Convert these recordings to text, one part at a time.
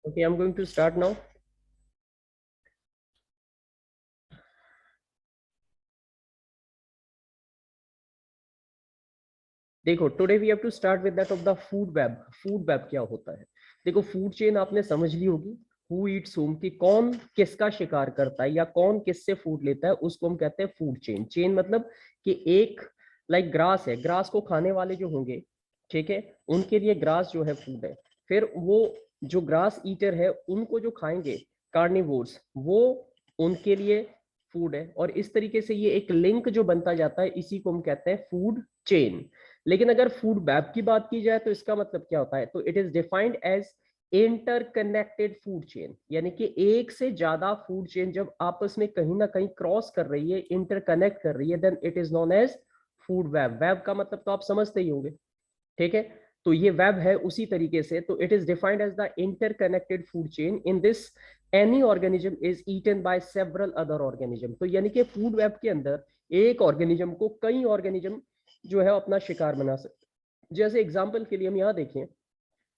Okay, I'm going to start now. देखो, today we have to start with that of the food web. Food web क्या होता है? देखो, food chain आपने समझ ली होगी। हु ईट्स होम, कि कौन किसका शिकार करता है या कौन किससे फूड लेता है, उसको हम कहते हैं फूड चेन। चेन मतलब कि एक लाइक ग्रास है, ग्रास को खाने वाले जो होंगे, ठीक है, उनके लिए ग्रास जो है फूड है। फिर वो जो ग्रास ईटर है, उनको जो खाएंगे कार्निवोर्स, वो उनके लिए फूड है। और इस तरीके से ये एक लिंक जो बनता जाता है, इसी को हम कहते हैं फूड चेन। लेकिन अगर फूड वेब की बात की जाए तो इसका मतलब क्या होता है? तो it is defined as interconnected food chain, यानी कि एक से ज्यादा फूड चेन जब आपस में कहीं ना कहीं क्रॉस कर रही है, इंटरकनेक्ट कर रही है, then it is known as food web. Web का मतलब तो आप समझते ही होंगे, ठीक है। तो ये वेब है उसी तरीके से। तो it is defined as the interconnected food chain in this any organism is eaten by several other organism. तो यानी कि फूड वेब के अंदर एक ऑर्गेनिज्म को कई ऑर्गेनिज्म जो है अपना शिकार बना सकते। जैसे एग्जाम्पल के लिए हम यहाँ देखें,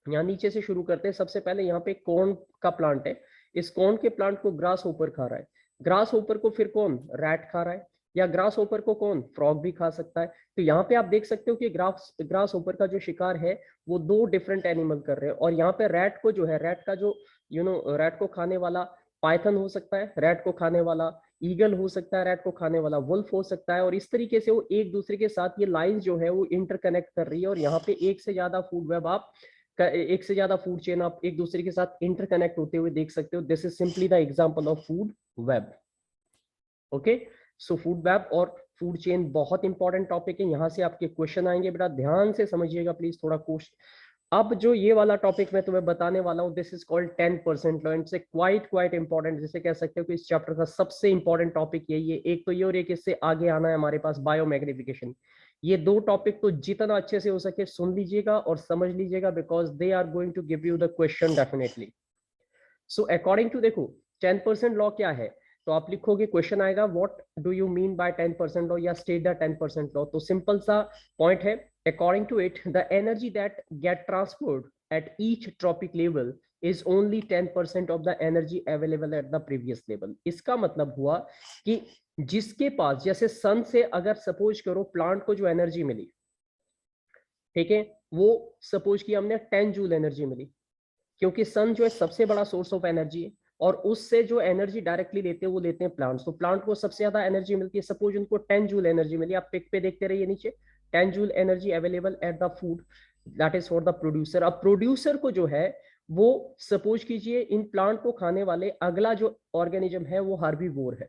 यहाँ नीचे से शुरू करते हैं। सबसे पहले यहाँ पे कॉर्न का प्लांट है। इस कॉर्न के प्लांट को ग्रास होपर खा रहा है। ग्रास होपर को फिर कौन? रैट खा रहा है। या ग्रास होपर को कौन? फ्रॉग भी खा सकता है। तो यहाँ पे आप देख सकते हो कि ग्रास होपर का जो शिकार है वो दो डिफरेंट एनिमल कर रहे हैं। और यहाँ पे रैट को जो है, रैट का जो रैट को खाने वाला पाइथन हो सकता है, रैट को खाने वाला ईगल हो सकता है, रैट को खाने वाला वुल्फ हो सकता है। और इस तरीके से वो एक दूसरे के साथ ये लाइन जो है वो इंटरकनेक्ट कर रही है। और यहाँ पे एक से ज्यादा फूड वेब आप एक से ज्यादा फूड चेन आप एक दूसरे के साथ इंटरकनेक्ट होते हुए देख सकते हो। This is simply the example of food web. Okay, so food web और फूड चेन बहुत इंपॉर्टेंट टॉपिक है। यहां से आपके क्वेश्चन आएंगे, बेटा ध्यान से समझिएगा प्लीज थोड़ा क्वेश्चन। अब जो ये वाला टॉपिक मैं तुम्हें बताने वाला हूँ, this is called 10% law, it's quite quite important. जैसे कह सकते हो कि इस चैप्टर का सबसे इंपॉर्टेंट टॉपिक यही है। एक तो ये और एक इससे आगे आना है हमारे पास बायोमैग्निफिकेशन। ये दो टॉपिक तो जितना अच्छे से हो सके सुन लीजिएगा और समझ लीजिएगा, because they are going to give you the question definitely. So according to, देखो 10% लॉ क्या है? तो आप लिखोगे, क्वेश्चन आएगा what do you mean by 10% law या स्टेट द 10% लॉ। तो सिंपल सा पॉइंट है, according to it the energy that get transferred at each trophic level is only 10% of the energy available at the previous level. इसका मतलब हुआ कि जिसके पास, जैसे सन से अगर सपोज करो प्लांट को जो एनर्जी मिली, ठीक है, वो सपोज कि हमने 10 जूल एनर्जी मिली, क्योंकि सन जो है सबसे बड़ा सोर्स ऑफ एनर्जी है। और उससे जो एनर्जी डायरेक्टली लेते हैं वो लेते हैं प्लांट्स। तो प्लांट को सबसे ज्यादा एनर्जी मिलती है, सपोज उनको 10 जूल एनर्जी मिली। आप पिक पे देखते रहिए नीचे, 10 joule energy available at the food, that is for the producer. अब प्रोड्यूसर को जो है वो सपोज कीजिए इन प्लांट को खाने वाले अगला जो ऑर्गेनिज्म है वो हार्बीवोर है।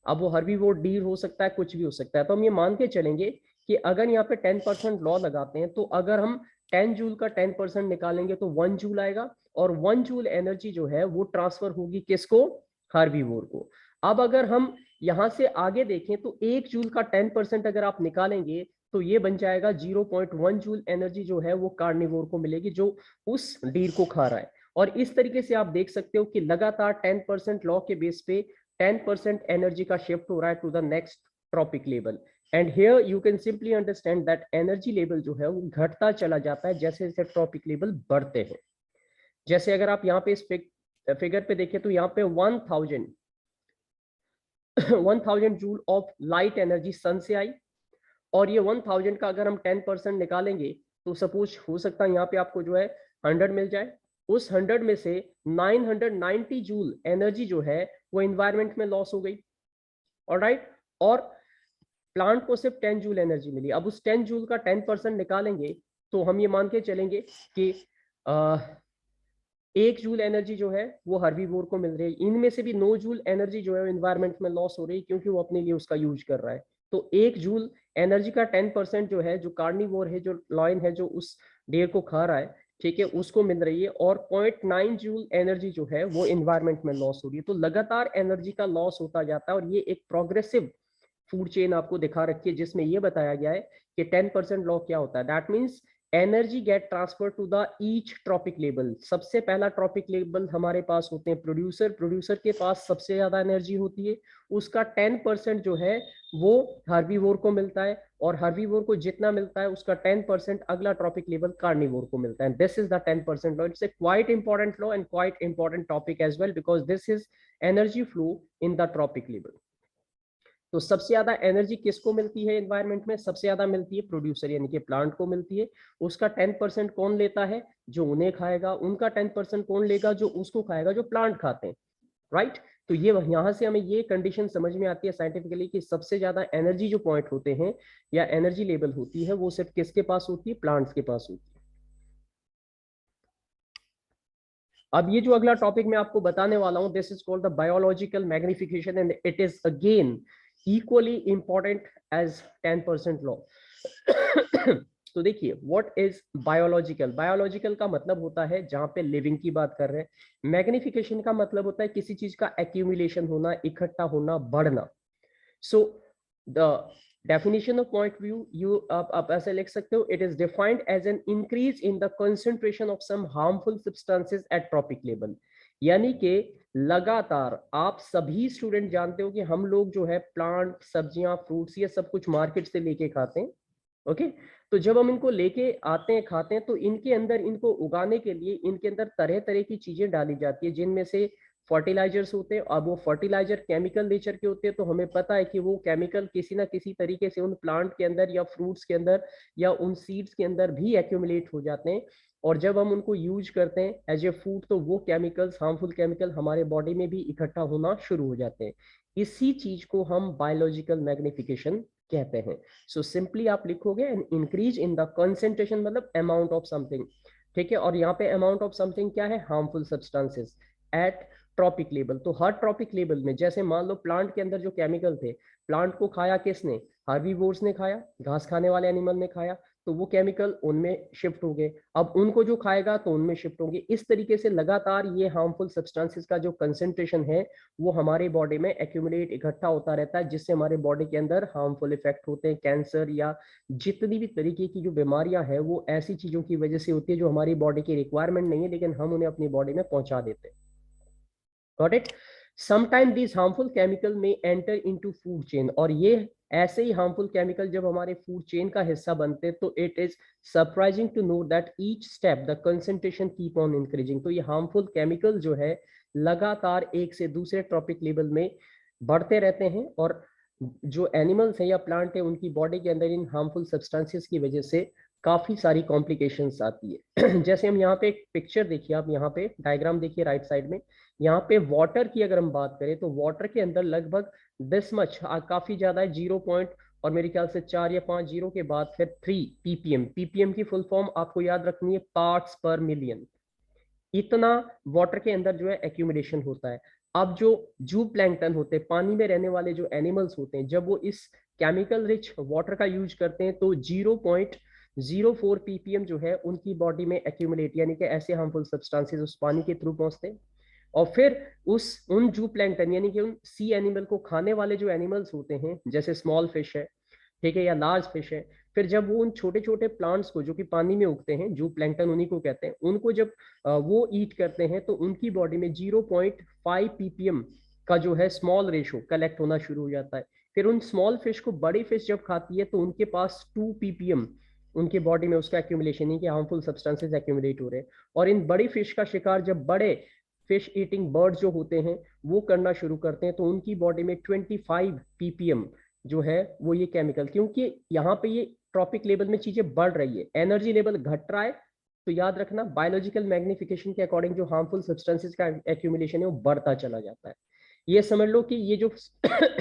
अब वो हर्बीवोर डीर हो सकता है, कुछ भी हो सकता है। तो हम ये मान के चलेंगे कि अगर यहाँ पे 10% लॉ लगाते हैं, तो अगर हम 10 जूल का 10% निकालेंगे तो 1 जूल आएगा। और 1 जूल एनर्जी जो है वो ट्रांसफर होगी किसको? हार्बीवोर को। अब अगर हम यहाँ से आगे देखें तो 1 जूल का 10% अगर आप निकालेंगे तो ये बन जाएगा 0.1 जूल एनर्जी जो है वो कार्निवोर को मिलेगी, जो उस डीर को खा रहा है। और इस तरीके से आप देख सकते हो कि लगातार 10% लॉ के बेस पे 10% एनर्जी का शिफ्ट हो रहा है to the next trophic level. And here you can simply understand that energy level जो है वो घटता चला जाता है जैसे जैसे ट्रॉपिक लेवल बढ़ते हैं। जैसे अगर आप यहाँ पे इस फिगर पे देखें तो यहाँ पे 1000 joule of light energy sun से आई। और ये 1000 का अगर हम 10% निकालेंगे तो सपोज हो सकता है यहाँ पे आपको जो है 100 मिल जाए। उस 100 में से 990 जूल एनर्जी जो है वो एनवायरमेंट में लॉस हो गई। ऑलराइट, और प्लांट को सिर्फ 10 जूल एनर्जी मिली। अब उस 10 जूल का 10% निकालेंगे तो हम ये मान के चलेंगे कि 1 जूल एनर्जी जो है वो हर्बीवोर को मिल रही है। इनमें से भी 9 जूल एनर्जी जो है एनवायरमेंट में लॉस हो रही है, क्योंकि वो अपने लिए उसका यूज कर रहा है। तो 1 जूल एनर्जी का 10% जो है, जो कार्निवोर है, जो लॉयन है, जो उस डेयर को खा रहा है, ठीक है, उसको मिल रही है। और 0.9 जूल एनर्जी जो है वो एनवायरमेंट में लॉस हो रही है। तो लगातार एनर्जी का लॉस होता जाता है। और ये एक प्रोग्रेसिव फूड चेन आपको दिखा रखी है, जिसमें ये बताया गया है कि 10% लॉ क्या होता है। That means energy get transfer to the each trophic level. सबसे पहला ट्रॉपिक लेवल हमारे पास होते हैं प्रोड्यूसर। प्रोड्यूसर के पास सबसे ज्यादा एनर्जी होती है, उसका 10% जो है वो हर्बीवोर को मिलता है, और हर्बीवोर को जितना मिलता है उसका 10% अगला ट्रॉपिक लेवल कार्निवोर को मिलता है। This is the 10% law. It's a quite important law and quite important topic as well, because this is energy flow in the trophic level. तो सबसे ज्यादा एनर्जी किसको मिलती है एनवायरनमेंट में? सबसे ज्यादा मिलती है प्रोड्यूसर यानी कि प्लांट को मिलती है। उसका 10% कौन लेता है? जो उन्हें खाएगा। उनका 10% कौन लेगा? जो उसको खाएगा, जो प्लांट खाते हैं, राइट। तो ये यहां से हमें ये कंडीशन समझ में आती है साइंटिफिकली कि सबसे ज्यादा एनर्जी जो पॉइंट होते हैं या एनर्जी लेवल होती है वो सिर्फ किसके पास होती है? प्लांट्स के पास होती है। अब ये जो अगला टॉपिक मैं आपको बताने वाला हूं, this is called the biological magnification and it is again equally important as 10% law. तो देखिए, व्हाट इज बायोलॉजिकल? बायोलॉजिकल का मतलब होता है जहां पे लिविंग की बात कर रहे हैं। मैग्निफिकेशन का मतलब होता है किसी चीज का एक्यूमुलेशन होना, इकट्ठा होना, बढ़ना। So the definition of point view, you आप ऐसे लिख सकते हो, it is defined as an increase in the concentration of some harmful substances at tropic level। यानी कि लगातार, आप सभी स्टूडेंट जानते हो कि हम लोग जो है प्लांट, सब्जियां, फ्रूट्स, ये सब कुछ मार्केट से लेके खाते हैं, ओके। तो जब हम इनको लेके आते हैं, खाते हैं, तो इनके अंदर, इनको उगाने के लिए इनके अंदर तरह तरह की चीजें डाली जाती है, जिनमें से फर्टिलाइजर्स होते हैं। अब वो फर्टिलाइजर केमिकल नेचर के होते हैं, तो हमें पता है कि वो केमिकल किसी ना किसी तरीके से उन प्लांट के अंदर या फ्रूट्स के अंदर या उन सीड्स के अंदर भी एक्यूमुलेट हो जाते हैं। और जब हम उनको यूज करते हैं एज ए फूड, तो वो केमिकल्स, हार्मफुल केमिकल, हमारे बॉडी में भी इकट्ठा होना शुरू हो जाते हैं। इसी चीज को हम बायोलॉजिकल मैग्निफिकेशन कहते हैं। सो सिंपली आप लिखोगे an increase in the concentration, मतलब अमाउंट ऑफ समथिंग, ठीक है। और यहाँ पे अमाउंट ऑफ समथिंग क्या है? Harmful substances at trophic level. तो हर ट्रॉपिक लेवल में, जैसे मान लो प्लांट के अंदर जो केमिकल थे, प्लांट को खाया किसने? हार्बीवोर्स ने खाया, घास खाने वाले एनिमल ने खाया, तो वो केमिकल उनमें शिफ्ट हो गए। अब उनको जो खाएगा तो उनमें शिफ्ट होंगे। इस तरीके से लगातार ये हार्मफुल सब्सटेंसेस का जो कंसेंट्रेशन है वो हमारी बॉडी में एक्यूमुलेट, इकट्ठा होता रहता है, जिससे हमारे बॉडी के अंदर हार्मफुल इफेक्ट होते हैं। कैंसर या जितनी भी तरीके की जो बीमारियां हैं वो ऐसी चीजों की वजह से होती है जो हमारी बॉडी की रिक्वायरमेंट नहीं है, लेकिन हम उन्हें अपनी बॉडी में पहुंचा देते हैं। Got it? Sometimes these harmful chemical may enter into food chain, और ये ऐसे ही हार्मफुल केमिकल जब हमारे फूड चेन का हिस्सा बनते हैं, तो it is surprising to know that each step the concentration keep on increasing. तो ये हार्मफुल केमिकल जो है लगातार एक से दूसरे ट्रॉपिक लेवल में बढ़ते रहते हैं, और जो एनिमल्स हैं या प्लांट है उनकी बॉडी के अंदर इन हार्मफुल सब्सटेंसेस की वजह से काफी सारी कॉम्प्लिकेशंस आती है। जैसे हम यहाँ पे एक पिक्चर देखिए, आप यहाँ पे डायग्राम देखिए राइट साइड में, यहाँ पे वाटर की अगर हम बात करें तो वाटर के अंदर लगभग दिस मच, काफी ज्यादा है, 0 पॉइंट, और मेरे ख्याल से 4 या 5 जीरो के बाद फिर 3 ppm। ppm की फुल फॉर्म आपको याद रखनी है, पार्ट्स पर मिलियन। इतना वाटर के अंदर जो है एक्यूमुलेशन होता है। अब जो जू प्लैंकटन होते हैं, पानी में रहने वाले जो एनिमल्स होते हैं, जब वो इस केमिकल रिच वाटर का यूज करते हैं तो 0.04 ppm जो है उनकी बॉडी में एक्यूमुलेट, यानी कि ऐसे हार्मफुल सब्सटेंसेस उस पानी के थ्रू पहुंचते हैं। और फिर उन जू प्लैंकटन यानी कि उन सी एनिमल को खाने वाले जो एनिमल्स होते हैं, जैसे स्मॉल फिश है, ठीक है, या लार्ज फिश है, फिर जब वो उन छोटे छोटे प्लांट्स को जो कि पानी में उगते हैं, जू प्लैंकटन उन्हीं को कहते हैं, उनको जब वो ईट करते हैं तो उनकी बॉडी में 0.5 ppm का जो है स्मॉल रेशो कलेक्ट होना शुरू हो जाता है। फिर उन स्मॉल फिश को बड़ी फिश जब खाती है तो उनके पास 2 ppm उनके बॉडी में उसका एक्यूमुलेशन है कि हार्मफुल सब्सटेंसेस एक्यूमुलेट हो रहे हैं। और इन बड़ी फिश का शिकार जब बड़े फिश ईटिंग बर्ड जो होते हैं वो करना शुरू करते हैं, तो उनकी बॉडी में 25 ppm जो है वो ये केमिकल, क्योंकि यहाँ पे ये ट्रॉपिक लेवल में चीजें बढ़ रही है, एनर्जी लेवल घट रहा है, तो याद रखना बायोलॉजिकल मैग्निफिकेशन के अकॉर्डिंग जो हार्मफुल सब्सटेंसेस का एक्यूमुलेशन है वो बढ़ता चला जाता है। ये समझ लो कि ये जो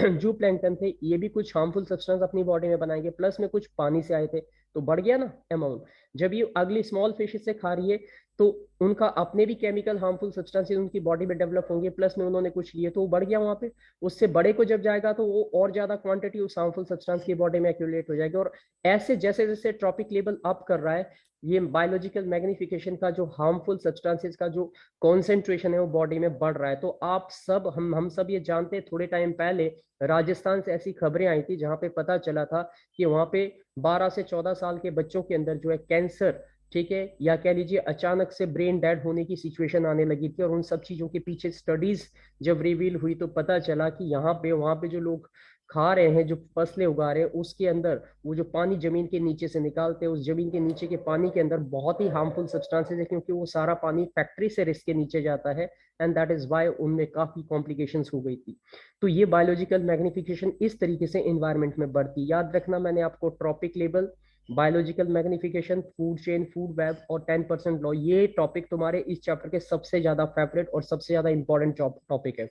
जू प्लैंकटन थे ये भी कुछ हार्मफुल सब्सटेंस अपनी बॉडी में बनाएंगे, प्लस में कुछ पानी से आए थे, तो बढ़ गया ना अमाउंट। जब ये अगली स्मॉल फिश से खा रही है तो उनका अपने भी केमिकल हार्मफुल सब्सटेंसेस उनकी बॉडी में डेवलप होंगे, प्लस में उन्होंने कुछ लिए तो वो बढ़ गया वहां पे। उससे बड़े को जब जाएगा तो वो और ज्यादा क्वांटिटी उस हार्मफुल सब्सटेंस की बॉडी में एक्यूमुलेट हो जाएगी। और ऐसे जैसे जैसे ट्रॉपिक लेवल अप कर रहा है, ये बायोलॉजिकल मैग्निफिकेशन का जो हार्मफुल सब्सटेंसेस का जो कॉन्सेंट्रेशन है वो बॉडी में बढ़ रहा है। तो आप सब, हम सब ये जानते हैं, थोड़े टाइम पहले राजस्थान से ऐसी खबरें आई थी जहां पे पता चला था कि वहां पे 12 से 14 साल के बच्चों के अंदर जो है कैंसर, ठीक है, या कह लीजिए अचानक से ब्रेन डेड होने की सिचुएशन आने लगी थी, और उन सब चीजों के पीछे स्टडीज जब रिवील हुई तो पता चला कि यहाँ पे वहां पे जो लोग खा रहे हैं, जो फसलें उगा रहे हैं, उसके अंदर वो जो पानी जमीन के नीचे से निकालते हैं, उस जमीन के नीचे के पानी के अंदर बहुत ही हार्मफुल सब्सटेंसेस है, क्योंकि वो सारा पानी फैक्ट्री से रिस्क के नीचे जाता है, एंड दैट इज वाई उनमें काफी कॉम्प्लिकेशंस हो गई थी। तो ये बायोलॉजिकल मैग्निफिकेशन इस तरीके से एनवायरमेंट में बढ़ती। याद रखना, मैंने आपको topic label, biological magnification, food chain, food web और 10% लॉ, ये टॉपिक तुम्हारे इस चैप्टर के सबसे ज्यादा फेवरेट और सबसे ज्यादा इंपॉर्टेंट टॉपिक है।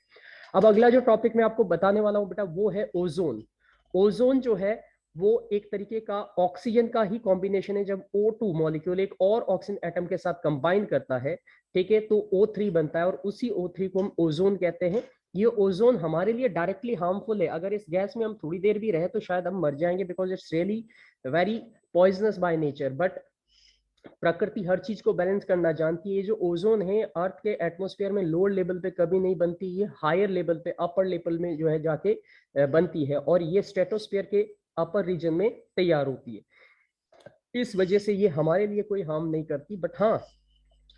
अब अगला जो टॉपिक मैं आपको बताने वाला हूं बेटा, वो है ओजोन। ओजोन जो है वो एक तरीके का ऑक्सीजन का ही कॉम्बिनेशन है। जब O2 मॉलिक्यूल एक और ऑक्सीजन एटम के साथ कंबाइन करता है, ठीक है, तो O3 बनता है, और उसी O3 को हम ओजोन कहते हैं। ये ओजोन हमारे लिए डायरेक्टली हार्मफुल है। अगर इस गैस में हम थोड़ी देर भी रहे तो शायद हम मर जाएंगे, because it's really very poisonous by nature. But प्रकृति हर चीज को बैलेंस करना जानती है। ये जो ओजोन है अर्थ के एटमॉस्फेयर में लोअर लेवल पे कभी नहीं बनती, ये हायर लेवल पे, अपर लेवल में जो है जाके बनती है, और ये स्ट्रेटोस्फेयर के अपर रीजन में तैयार होती है। इस वजह से ये हमारे लिए कोई हार्म नहीं करती, बट हाँ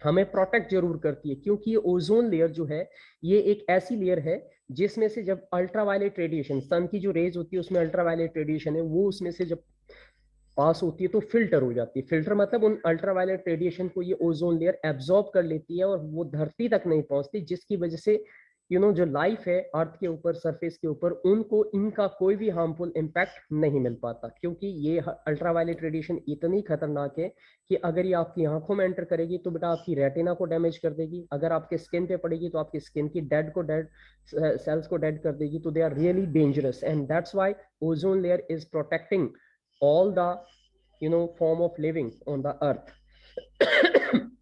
हमें प्रोटेक्ट जरूर करती है, क्योंकि ये ओजोन लेयर जो है ये एक ऐसी लेयर है जिसमें से जब अल्ट्रावायलेट रेडिएशन, सन की जो रेज होती है उसमें अल्ट्रावायलेट रेडिएशन है, वो उसमें से जब पास होती है तो फिल्टर हो जाती है। फिल्टर मतलब उन अल्ट्रावायलेट रेडिएशन को ये ओजोन लेयर एब्जॉर्ब कर लेती है और वो धरती तक नहीं पहुंचती, जिसकी वजह से जो लाइफ है अर्थ के ऊपर, सरफेस के ऊपर, उनको इनका कोई भी हार्मफुल इम्पैक्ट नहीं मिल पाता, क्योंकि ये अल्ट्रावायलेट रेडिएशन इतनी खतरनाक है कि अगर ये आपकी आंखों में एंटर करेगी तो बेटा आपकी रेटिना को डैमेज कर देगी, अगर आपके स्किन पे पड़ेगी तो आपकी स्किन की डेड सेल्स को डेड कर देगी। तो they are really dangerous, and that's why ozone layer is protecting all the form of living on the earth.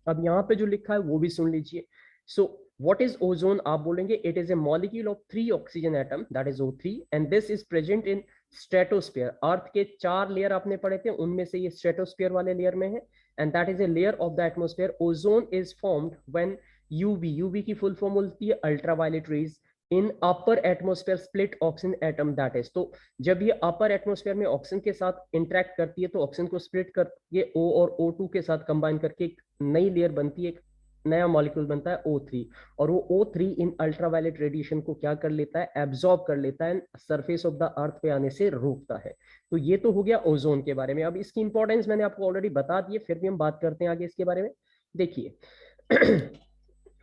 अब यहाँ पे जो लिखा है वो भी सुन लीजिए। So what is ozone? आप बोलेंगे it is a molecule of 3 oxygen atom, that is O3, and this is present in stratosphere. अर्थ के 4 लेयर आपने पढ़े थे, उनमें से ये स्ट्रेटोस्फीयर वाले लेयर में है, and that is a layer of the atmosphere. Ozone is formed when UV की फुल फॉर्म होती है ultraviolet rays in upper atmosphere split oxygen atom, that is. तो जब ये अपर एटमोस्फेयर में ऑक्सीजन के साथ इंटरेक्ट करती है तो ऑक्सीजन को स्प्लिट करके O और O2 के साथ कंबाइन करके एक नई लेयर बनती है, एक नया मॉलिक्यूल बनता है O3, और वो O3 इन अल्ट्रावायलेट रेडिएशन को क्या कर लेता है, एब्जॉर्ब कर लेता है, सरफेस ऑफ द अर्थ पे आने से रोकता है। तो ये तो हो गया ओजोन के बारे में। अब इसकी इंपॉर्टेंस मैंने आपको ऑलरेडी बता दी है, फिर भी हम बात करते हैं आगे इसके बारे में। देखिए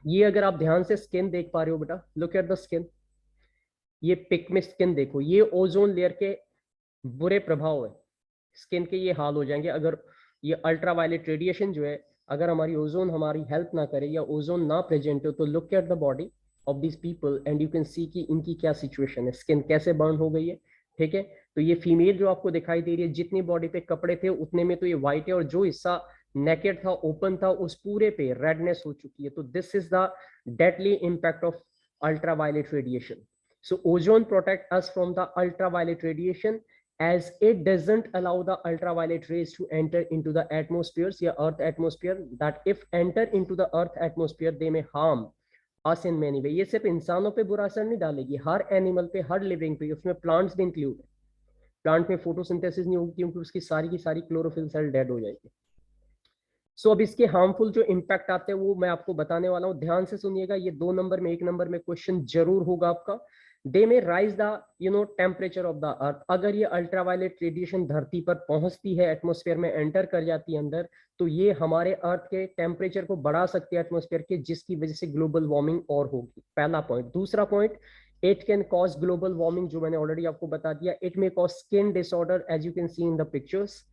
ये अगर आप ध्यान से स्किन देख पा रहे हो बेटा, लुक एट द स्किन, ये पिक में स्किन देखो, ये ओजोन लेयर के बुरे प्रभाव है, स्किन के ये हाल हो जाएंगे अगर ये अल्ट्रावायलेट रेडिएशन जो है, अगर हमारी ओजोन हमारी हेल्प ना करे या ओजोन ना प्रेजेंट हो, तो look at the body of this people and you can see कि इनकी क्या सिचुएशन है, स्किन कैसे बर्न हो गई है, ठीक है। तो ये फीमेल जो आपको दिखाई दे रही है, जितनी बॉडी पे कपड़े थे उतने में तो ये व्हाइट है, और जो हिस्सा नेकेड था, ओपन था, उस पूरे पे रेडनेस हो चुकी है। तो this is the deadly impact of ultraviolet radiation. So ozone protect us from the ultraviolet radiation, as it doesn't allow the ultraviolet rays to enter into the atmospheres या earth atmosphere, that if enter into the earth atmosphere they may harm us in many way। ये सिर्फ इंसानों पे बुरा असर नहीं डालेगी, हर animal पे, हर लिविंग पे, उसमें प्लांट्स भी इंक्लूड है। प्लांट में फोटोसिंथेसिस नहीं होगी क्योंकि उसकी सारी की सारी क्लोरोफिल सेल डेड हो जाएगी। सो अब इसके हार्मफुल जो इम्पैक्ट आते हैं वो मैं आपको बताने वाला हूँ, ध्यान से सुनिएगा। ये 2 नंबर में, 1 नंबर में क्वेश्चन जरूर होगा आपका। दे में rise the temperature of the earth. अगर ये अल्ट्रावायलेट रेडिएशन धरती पर पहुंचती है, एटमॉस्फेयर में एंटर कर जाती है अंदर, तो ये हमारे अर्थ के टेम्परेचर को बढ़ा सकती है एटमॉस्फेयर के, जिसकी वजह से ग्लोबल वार्मिंग और होगी। पहला पॉइंट। दूसरा point, it can cause global warming, जो मैंने ऑलरेडी आपको बता दिया। It may cause skin disorder, as you can see in the pictures,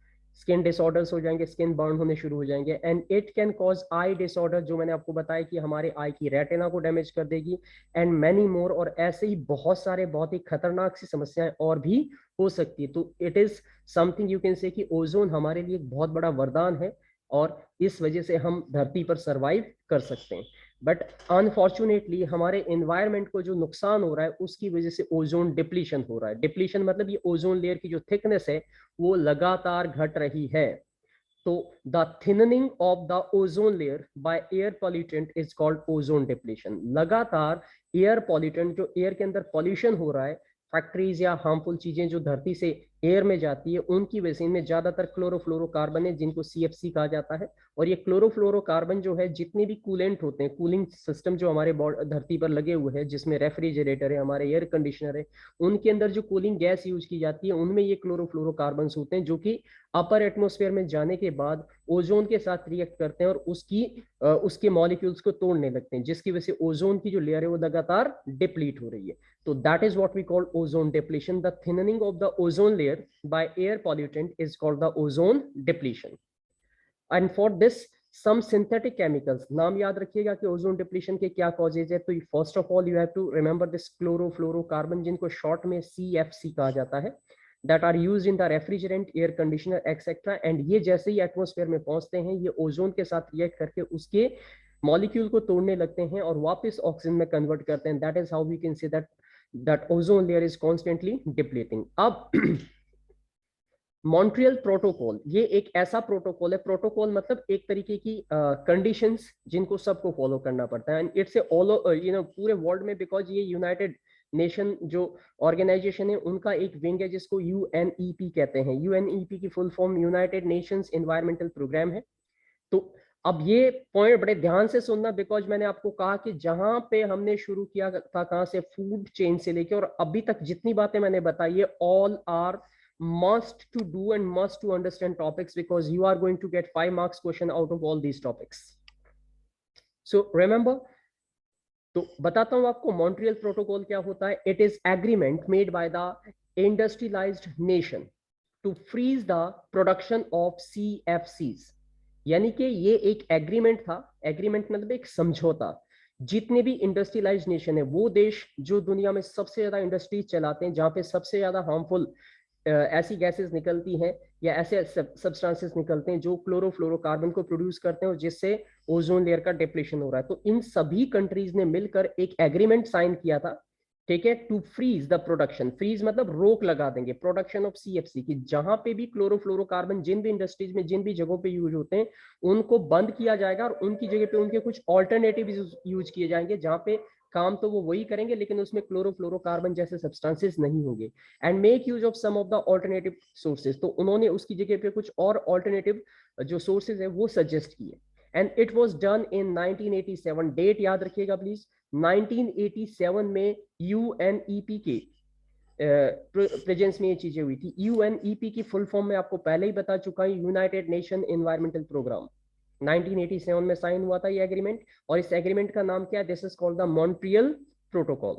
skin disorders हो जाएंगे, स्किन बर्न होने शुरू हो जाएंगे। And it can cause eye disorder, जो मैंने आपको बताया कि हमारे आई की रेटिना को डैमेज कर देगी, एंड मैनी मोर। और ऐसे ही बहुत सारे बहुत ही खतरनाक सी समस्याएं और भी हो सकती है। तो it is something you can say कि ओजोन हमारे लिए एक बहुत बड़ा वरदान है, और इस वजह से हम धरती पर सरवाइव कर सकते हैं। बट अनफॉर्चुनेटली हमारे एनवायरनमेंट को जो नुकसान हो रहा है उसकी वजह से ओजोन डिप्लीशन हो रहा है। डिप्लीशन मतलब ये ओजोन लेयर की जो थिकनेस है वो लगातार घट रही है। तो the thinning of the ozone layer by air pollutant is called ozone depletion. लगातार एयर पॉल्यूटेंट, जो एयर के अंदर पॉल्यूशन हो रहा है, फैक्ट्रीज या हार्मफुल चीजें जो धरती से एयर में जाती है, उनकी वजह से इनमें ज्यादातर क्लोरोफ्लोरोकार्बन है जिनको सीएफसी कहा जाता है। और ये क्लोरोफ्लोरोकार्बन जो है, जितने भी कूलेंट होते हैं, कूलिंग सिस्टम जो हमारे धरती पर लगे हुए हैं, जिसमें रेफ्रिजरेटर है, हमारे एयर कंडीशनर है, उनके अंदर जो कूलिंग गैस यूज की जाती है, उनमें ये क्लोरोफ्लोरोकार्बन होते हैं, जो कि अपर एटमोस्फेयर में जाने के बाद ओजोन के साथ रिएक्ट करते हैं और उसके मॉलिक्यूल्स को तोड़ने लगते हैं, जिसकी वजह से ओजोन की जो लेयर है वो लगातार डिप्लीट हो रही है। So that is what we call ozone depletion. The thinning of the ozone layer by air pollutant is called the ozone depletion. And for this, some synthetic chemicals, नाम याद रखिएगा कि ओजोन डिप्लीशन के क्या causes है। तो first of all you have to remember this chlorofluorocarbon, जिनको short में CFC कहा जाता है, that are used in the refrigerant, air conditioner, etc. and ये जैसे ही एटमोस्फेयर में पहुंचते हैं, ये ओजोन के साथ रिएक्ट करके उसके मॉलिक्यूल को तोड़ने लगते हैं और वापस ऑक्सीजन में कन्वर्ट करते हैं। That is how we can say that ozone layer is constantly depleting. अब मॉन्ट्रियल प्रोटोकॉल, ये एक ऐसा प्रोटोकॉल है, प्रोटोकॉल मतलब एक तरीके की कंडीशंस जिनको सबको फॉलो करना पड़ता है, एंड इट्स ऑल पूरे वर्ल्ड में, बिकॉज ये यूनाइटेड नेशन जो ऑर्गेनाइजेशन है उनका एक विंग है जिसको UNEP कहते हैं। UNEP की full form United Nations environmental program है। तो अब ये पॉइंट बड़े ध्यान से सुनना, बिकॉज मैंने आपको कहा कि जहां पे हमने शुरू किया था, कहां से, फूड चेन से लेके, और अभी तक जितनी बातें मैंने बताई है, all are must to do and must to understand topics, because you are going to get 5 marks question out of all these topics. So remember, तो बताता हूं आपको मॉन्ट्रियल प्रोटोकॉल क्या होता है। It is agreement made by the industrialized nation to freeze the production of CFCs। यानी कि ये एक एग्रीमेंट था, एग्रीमेंट मतलब एक समझौता। जितने भी इंडस्ट्रियलाइज्ड नेशन है, वो देश जो दुनिया में सबसे ज्यादा इंडस्ट्रीज चलाते हैं, जहां पे सबसे ज्यादा हार्मफुल ऐसी गैसेस निकलती हैं या ऐसे सब्सटेंसेस निकलते हैं जो क्लोरोफ्लोरोकार्बन को प्रोड्यूस करते हैं और जिससे ओजोन लेयर का डिप्लेशन हो रहा है, तो इन सभी कंट्रीज ने मिलकर एक एग्रीमेंट साइन किया था, ठीक है, to freeze the production. Freeze मतलब रोक लगा देंगे प्रोडक्शन ऑफ CFC की। जहां पे भी क्लोरोफ्लोरोकार्बन जिन भी इंडस्ट्रीज में जिन भी जगहों पे यूज होते हैं, उनको बंद किया जाएगा और उनकी जगह पे उनके कुछ ऑल्टरनेटिव यूज किए जाएंगे, जहां पे काम तो वो वही करेंगे लेकिन उसमें क्लोरोफ्लोरोकार्बन जैसे सब्सटेंसेस नहीं होंगे। And make use of some of the alternative sources, तो उन्होंने उसकी जगह पे कुछ और ऑल्टरनेटिव जो सोर्सेज है वो सजेस्ट किए। And it was done in 1987। Date याद रखिएगा प्लीज, 1987 में UNEP के प्रेजेंस में ये चीजें हुई थी। UNEP की फुल फॉर्म में आपको पहले ही बता चुका हूं, यूनाइटेड नेशन एनवायरमेंटल प्रोग्राम। 1987 में साइन हुआ था ये एग्रीमेंट, और इस एग्रीमेंट का नाम क्या है? This is called the Montreal protocol.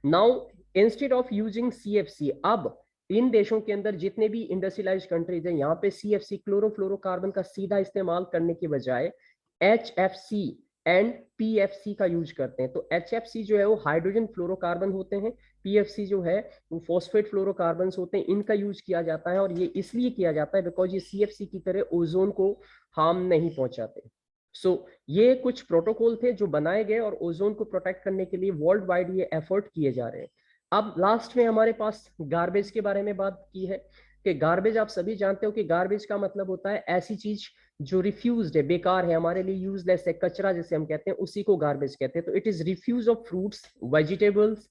Now instead of using CFC, अब इन देशों के अंदर जितने भी इंडस्ट्रियलाइज्ड कंट्रीज हैं, यहाँ पे CFC क्लोरोफ्लोरोकार्बन का सीधा इस्तेमाल करने के बजाय HFC एंड PFC का यूज करते हैं। तो HFC जो है वो हाइड्रोजन फ्लोरोकार्बन होते हैं, PFC जो है वो फॉस्फेट फ्लोरोकार्बन होते हैं, इनका यूज किया जाता है। और ये इसलिए किया जाता है बिकॉज ये CFC की तरह ओजोन को हार्म नहीं पहुंचाते। सो ये कुछ प्रोटोकॉल थे जो बनाए गए और ओजोन को प्रोटेक्ट करने के लिए वर्ल्ड वाइड ये एफर्ट किए जा रहे हैं। अब लास्ट में हमारे पास गार्बेज के बारे में बात की है कि गार्बेज, आप सभी जानते हो कि गार्बेज का मतलब होता है ऐसी चीज जो रिफ्यूज्ड है, बेकार है, हमारे लिए यूजलेस है, कचरा जिसे हम कहते हैं, उसी को गार्बेज कहते हैं। तो it is refuse of fruits, vegetables,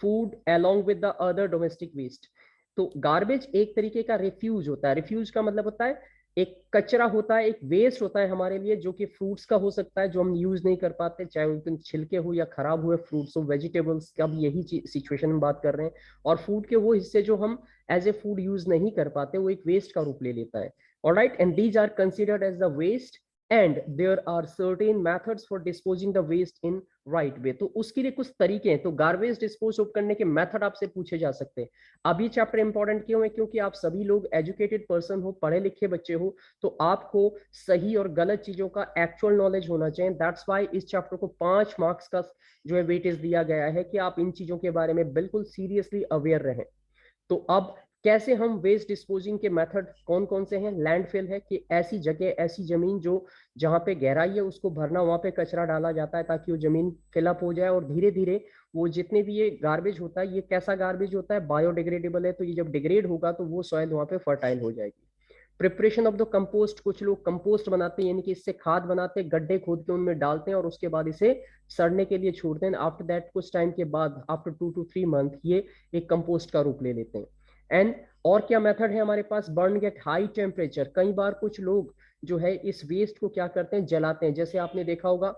food along with the other domestic waste. तो गार्बेज एक तरीके का रिफ्यूज होता है। रिफ्यूज का मतलब होता है एक कचरा होता है, एक वेस्ट होता है हमारे लिए, जो कि फ्रूट्स का हो सकता है जो हम यूज नहीं कर पाते, चाहे उनके छिलके हो या खराब हुए फ्रूट्स हो, वेजिटेबल्स का भी यही सिचुएशन में बात कर रहे हैं। और फूड के वो हिस्से जो हम एज ए फूड यूज नहीं कर पाते, वो एक वेस्ट का रूप ले लेता है। Alright, and these are considered as the waste and there are certain methods for disposing the waste in right way. तो उसके लिए कुछ तरीके हैं। तो गार्बेज डिस्पोज करने के मेथड आपसे पूछे जा सकते हैं। अब ये चैप्टर इंपॉर्टेंट क्यों है? क्योंकि आप सभी लोग एजुकेटेड पर्सन हो, पढ़े लिखे बच्चे हो, तो आपको सही और गलत चीजों का एक्चुअल नॉलेज होना चाहिए। दैट्स वाई इस चैप्टर को 5 मार्क्स का जो है वेटेज दिया गया है कि आप इन चीजों के बारे में बिल्कुल सीरियसली अवेयर रहें। तो अब कैसे हम वेस्ट डिस्पोजिंग के मेथड कौन कौन से हैं? लैंडफिल है कि ऐसी जगह, ऐसी जमीन जो जहां पे गहराई है उसको भरना, वहां पे कचरा डाला जाता है ताकि वो जमीन फिलअप हो जाए और धीरे धीरे वो जितने भी ये गार्बेज होता है, ये कैसा गार्बेज होता है? बायोडिग्रेडेबल है। तो ये जब डिग्रेड होगा तो वो सॉइल वहां पे फर्टाइल हो जाएगी। प्रिपरेशन ऑफ द कंपोस्ट, कुछ लोग कंपोस्ट बनाते हैं, यानी कि इससे खाद बनाते हैं, गड्ढे खोद के उनमें डालते हैं और उसके बाद इसे सड़ने के लिए छोड़ते हैं। आफ्टर दैट कुछ टाइम के बाद, आफ्टर 2 to 3 मंथ, ये एक कंपोस्ट का रूप ले लेते हैं। एंड और क्या मेथड है हमारे पास, बर्न एट हाई टेम्परेचर। कई बार कुछ लोग जो है इस वेस्ट को क्या करते हैं, जलाते हैं। जैसे आपने देखा होगा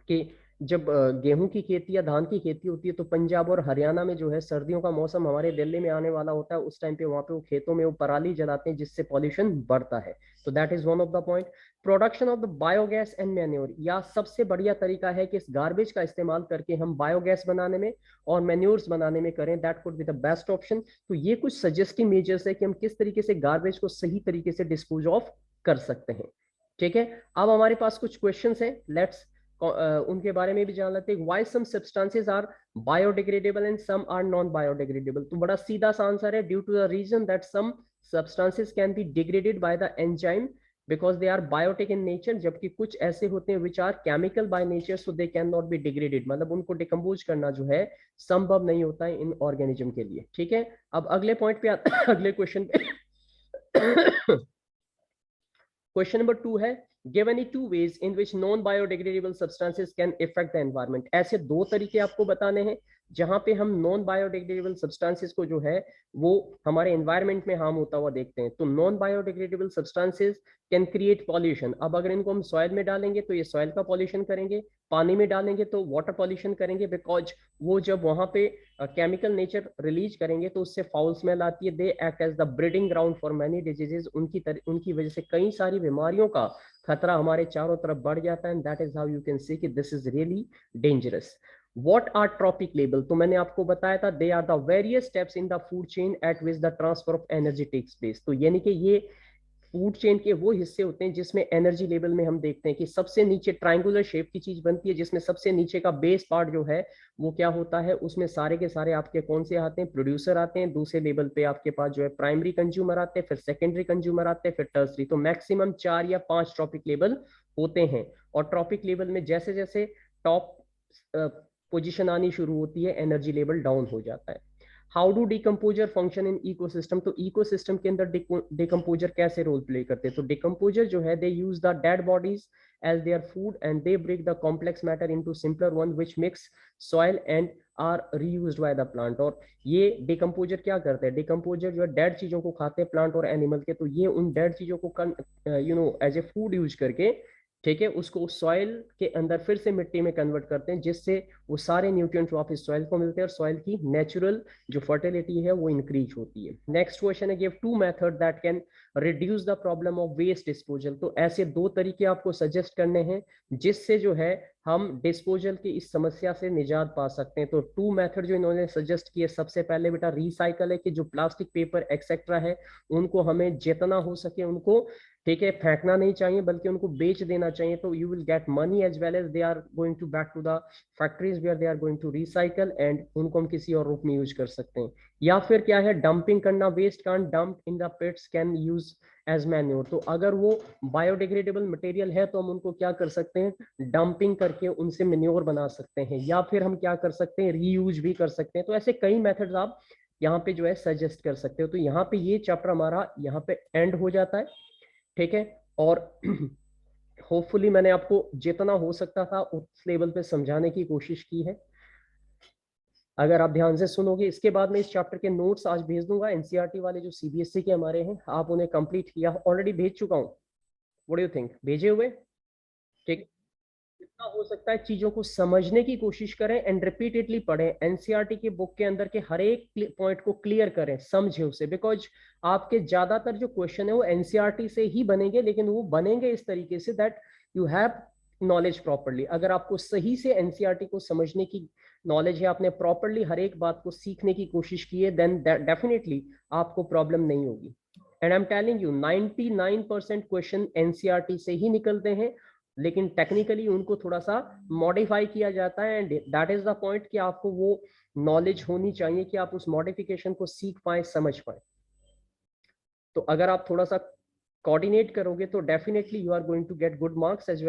कि जब गेहूं की खेती या धान की खेती होती है तो पंजाब और हरियाणा में जो है सर्दियों का मौसम हमारे दिल्ली में आने वाला होता है, उस टाइम पे वहां पे वो खेतों में वो पराली जलाते हैं जिससे पॉल्यूशन बढ़ता है। तो that is one of the point. Production of the biogas and manure, या सबसे बढ़िया तरीका है कि इस गार्बेज का इस्तेमाल करके हम बायोगैस बनाने में और मैन्योर्स बनाने में करें, that could be the best option. तो ये कुछ सजेस्टिव मेजर्स है कि हम किस तरीके से गार्बेज को सही तरीके से डिस्पोज ऑफ कर सकते हैं। ठीक है, अब हमारे पास कुछ क्वेश्चंस हैं, लेट्स उनके बारे में भी जान लेते हैं। Why some substances are biodegradable and some are non biodegradable. तो बड़ा सीधा सा आंसर है, due to the reason that some substances can be degraded by the enzyme because they are biotic in nature, जबकि कुछ ऐसे होते हैं which are chemical by nature so they can not be degraded, मतलब उनको decompose करना जो है संभव नहीं होता है इन ऑर्गेनिज्म के लिए। ठीक है, अब अगले पॉइंट पे अगले क्वेश्चन पे क्वेश्चन नंबर 2 है, give any two ways in which non biodegradable substances can effect the environment. ऐसे दो तरीके आपको बताने हैं जहां पे हम नॉन बायोडिग्रेडेबल सब्सटेंसेस को जो है वो हमारे एनवायरनमेंट में हार्म होता हुआ देखते हैं। तो non biodegradable substances can create pollution. अब अगर इनको हम सॉइल में डालेंगे तो ये सॉइल का पॉल्यूशन करेंगे, पानी में डालेंगे तो वाटर पॉल्यूशन करेंगे, बिकॉज वो जब वहां पे केमिकल नेचर रिलीज करेंगे तो उससे फाउल स्मेल आती है। They act as the breeding ground for many diseases. उनकी वजह से कई सारी बीमारियों का खतरा हमारे चारों तरफ बढ़ जाता है, and that is how you can see कि this is really dangerous. What are trophic label? तो मैंने आपको बताया था, they are the various steps in the food chain at which the transfer of energy takes place। तो यानी कि ये फूड चेन के वो हिस्से होते हैं जिसमें एनर्जी लेवल में हम देखते हैं कि सबसे नीचे ट्रायंगुलर शेप की चीज बनती है, जिसमें सबसे नीचे का बेस पार्ट जो है वो क्या होता है, उसमें सारे के सारे आपके कौन से आते हैं, प्रोड्यूसर आते हैं। दूसरे लेवल पे आपके पास जो है प्राइमरी कंज्यूमर आते हैं, फिर सेकेंडरी कंज्यूमर आते हैं, फिर टर्सरी। तो मैक्सिमम 4 या 5 ट्रॉपिक लेवल होते हैं, और ट्रॉपिक लेवल में जैसे जैसे टॉप पोजिशन आनी शुरू होती है एनर्जी लेवल डाउन हो जाता है। How do decomposer function in ecosystem? तो इकोसिस्टम के अंदर डिकम्पोजर कैसे रोल प्ले करते हैं? तो डिकम्पोजर जो है, they use the dead bodies as their food and they break the complex matter into simpler one which mix soil and are reused by the plant. और ये डिकम्पोजर क्या करते हैं, डिकम्पोजर जो है डेड चीजों को खाते हैं प्लांट और एनिमल के, तो ये उन डेड चीजों को एज ए फूड यूज करके, ठीक है, उसको सॉइल के अंदर फिर से मिट्टी में कन्वर्ट करते हैं, जिससे वो सारे न्यूट्रिएंट्स वापस सॉइल को मिलते हैं और सॉइल की नेचुरल जो फर्टिलिटी है वो इंक्रीज होती है। नेक्स्ट क्वेश्चन है, give two method that can reduce the problem of waste disposal. तो ऐसे दो तरीके आपको सजेस्ट करने हैं जिससे जो है हम डिस्पोजल की इस समस्या से निजात पा सकते हैं। तो टू मेथड जो इन्होंने सजेस्ट किए, सबसे पहले बेटा रिसाइकल है, कि जो प्लास्टिक पेपर एक्सेट्रा है उनको हमें जितना हो सके उनको, ठीक है, फेंकना नहीं चाहिए बल्कि उनको बेच देना चाहिए। तो you will get money as well as they are going to back to the factories where they are going to recycle, and उनको हम किसी और रूप में यूज कर सकते हैं। या फिर क्या है, डंपिंग करना, waste can't dump in the pits can use as manure. तो अगर वो बायोडिग्रेडेबल मटेरियल है तो हम उनको क्या कर सकते हैं, डंपिंग करके उनसे मेन्योर बना सकते हैं, या फिर हम क्या कर सकते हैं, रीयूज भी कर सकते हैं। तो ऐसे कई मेथड्स आप यहाँ पे जो है सजेस्ट कर सकते हो। तो यहाँ पे ये चैप्टर हमारा यहाँ पे एंड हो जाता है, ठीक है। और होपफुली मैंने आपको जितना हो सकता था उस लेवल पे समझाने की कोशिश की है। अगर आप ध्यान से सुनोगे, इसके बाद मैं इस चैप्टर के नोट्स आज भेज दूंगा। एनसीईआरटी वाले जो सीबीएसई के हमारे हैं, आप उन्हें कंप्लीट किया, ऑलरेडी भेज चुका हूँ। व्हाट डू यू थिंक, भेजे हुए? ठीक, जितना हो सकता है चीजों को समझने की कोशिश करें एंड रिपीटेडली पढ़ें। एनसीईआरटी के बुक के अंदर के हर एक पॉइंट को क्लियर करें, समझे उसे, बिकॉज आपके ज्यादातर जो क्वेश्चन है वो एनसीईआरटी से ही बनेंगे, लेकिन वो बनेंगे इस तरीके say that you have knowledge properly. अगर आपको सही से एनसीईआरटी को समझने की नॉलेज है, आपने प्रॉपरली हर एक बात को सीखने की कोशिश की है, देन डेफिनेटली आपको प्रॉब्लम नहीं होगी। And I am telling you 99% question NCERT से ही निकलते हैं, लेकिन टेक्निकली उनको थोड़ा सा मॉडिफाई किया जाता है, and that is the point कि आपको वो नॉलेज होनी चाहिए कि आप उस मॉडिफिकेशन को सीख पाए, समझ पाए। तो अगर आप थोड़ा सा कोऑर्डिनेट करोगे तो definitely you are going to get good marks as